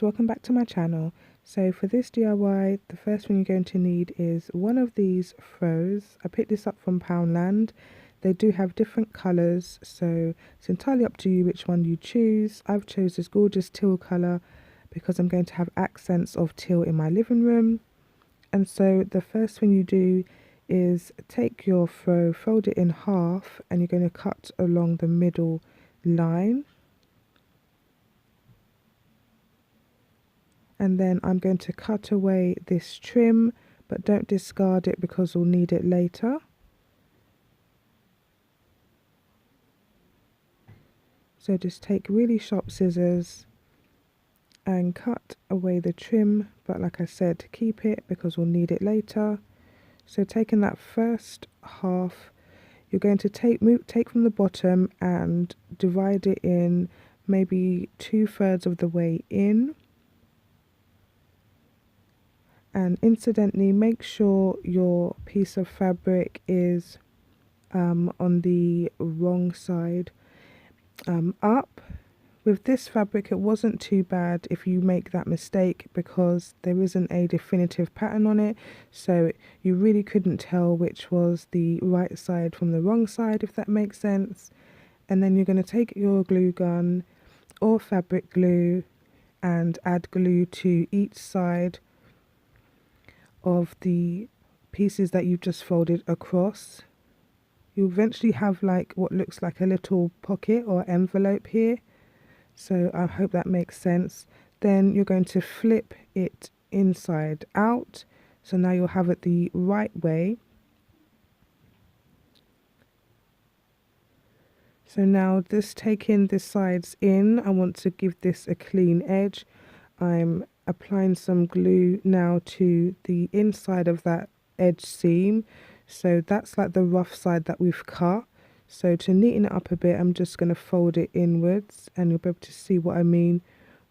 welcome back to my channel. So for this DIY, the first thing you're going to need is one of these throws. I picked this up from Poundland. They do have different colours, so it's entirely up to you which one you choose. I've chose this gorgeous teal colour because I'm going to have accents of teal in my living room. And so the first thing you do is take your throw, fold it in half, and you're going to cut along the middle line. And then I'm going to cut away this trim, but don't discard it because we'll need it later. So just take really sharp scissors and cut away the trim, but like I said, keep it because we'll need it later. So taking that first half, you're going to take from the bottom and divide it in maybe 2/3 of the way in. And incidentally, make sure your piece of fabric is on the wrong side up. With this fabric, it wasn't too bad if you make that mistake because there isn't a definitive pattern on it, so you really couldn't tell which was the right side from the wrong side, if that makes sense. And then you're going to take your glue gun or fabric glue and add glue to each side of the pieces that you've just folded across. You'll eventually have like what looks like a little pocket or envelope here, so I hope that makes sense. Then you're going to flip it inside out, so now you'll have it the right way. So now just taking the sides in, I want to give this a clean edge. I'm applying some glue now to the inside of that edge seam, so that's like the rough side that we've cut. So to neaten it up a bit, I'm just going to fold it inwards, and you'll be able to see what I mean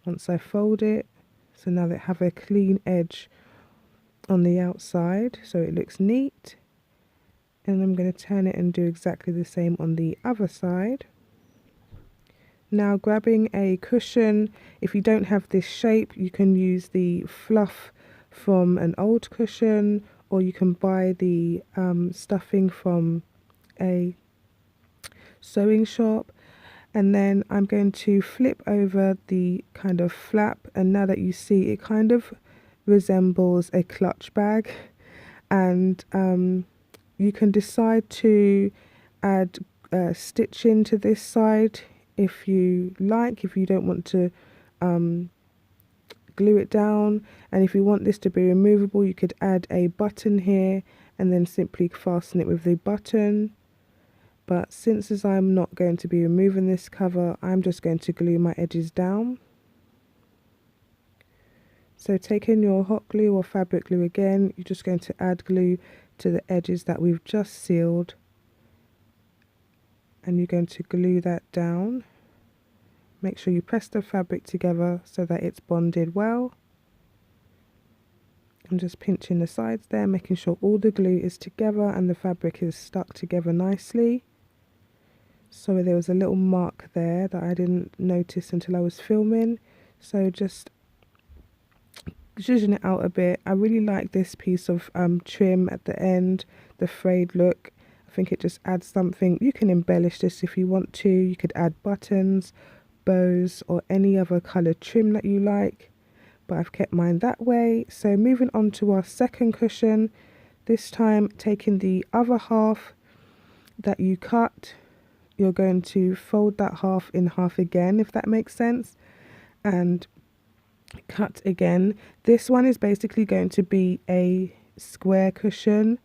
once I fold it. So now they have a clean edge on the outside, so it looks neat. And I'm going to turn it and do exactly the same on the other side. Now grabbing a cushion, if you don't have this shape, you can use the fluff from an old cushion, or you can buy the stuffing from a sewing shop. And then I'm going to flip over the kind of flap, and now that you see, it kind of resembles a clutch bag. And you can decide to add stitching to this side if you like, if you don't want to glue it down. And if you want this to be removable, you could add a button here and then simply fasten it with the button. But since as I'm not going to be removing this cover, I'm just going to glue my edges down. So taking your hot glue or fabric glue again, you're just going to add glue to the edges that we've just sealed, and you're going to glue that down. Make sure you press the fabric together so that it's bonded well. I'm just pinching the sides there, making sure all the glue is together and the fabric is stuck together nicely. Sorry, there was a little mark there that I didn't notice until I was filming, so just zhuzhing it out a bit. I really like this piece of trim at the end, the frayed look. I think it just adds something. You can embellish this if you want to. You could add buttons, bows, or any other colour trim that you like, but I've kept mine that way. So moving on to our second cushion, this time taking the other half that you cut, you're going to fold that half in half again, if that makes sense, and cut again. This one is basically going to be a square cushion,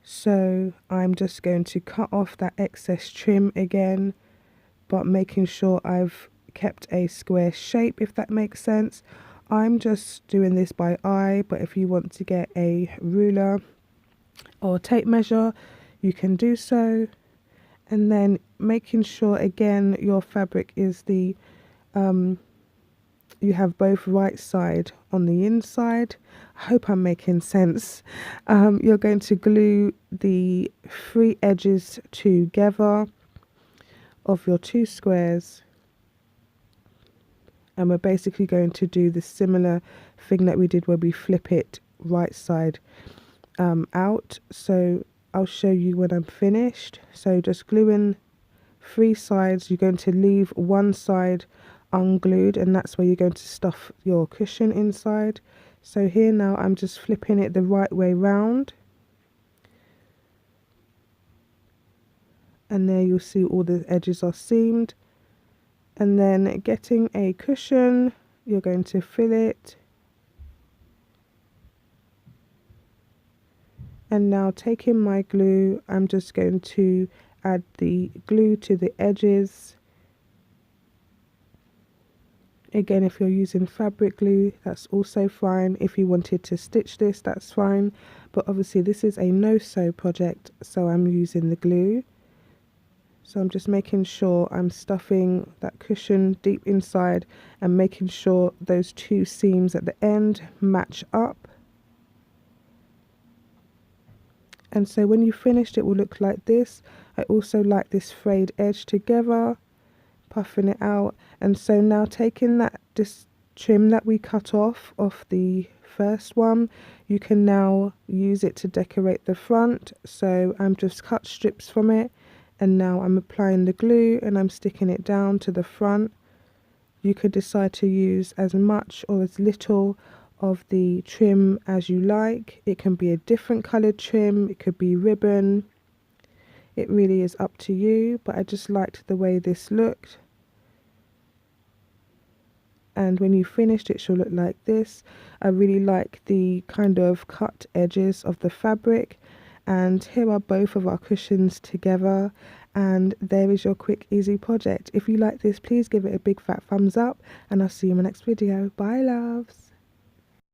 so I'm just going to cut off that excess trim again, but making sure I've kept a square shape, if that makes sense. I'm just doing this by eye, but if you want to get a ruler or tape measure, you can do so. And then making sure again your fabric is the you have both right side on the inside. I hope I'm making sense. You're going to glue the three edges together of your two squares, And we're basically going to do the similar thing that we did where we flip it right side out. So I'll show you when I'm finished. So just glue in 3 sides. You're going to leave one side unglued, and that's where you're going to stuff your cushion inside. So here now I'm just flipping it the right way round, and there you'll see all the edges are seamed. And then getting a cushion, you're going to fill it, and now taking my glue, I'm just going to add the glue to the edges. Again, if you're using fabric glue, that's also fine. If you wanted to stitch this, that's fine. But obviously this is a no-sew project, so I'm using the glue. So I'm just making sure I'm stuffing that cushion deep inside and making sure those 2 seams at the end match up. And so when you finished, it will look like this. I also like this frayed edge together, puffing it out. And so now taking this trim that we cut off the first one, you can now use it to decorate the front. So I'm just cut strips from it, and now I'm applying the glue and I'm sticking it down to the front. You could decide to use as much or as little of the trim as you like. It can be a different coloured trim, it could be ribbon. It really is up to you, but I just liked the way this looked. And when you finished, it shall look like this. I really like the kind of cut edges of the fabric. And here are both of our cushions together, and there is your quick easy project. If you like this, please give it a big fat thumbs up, and I'll see you in my next video. Bye loves.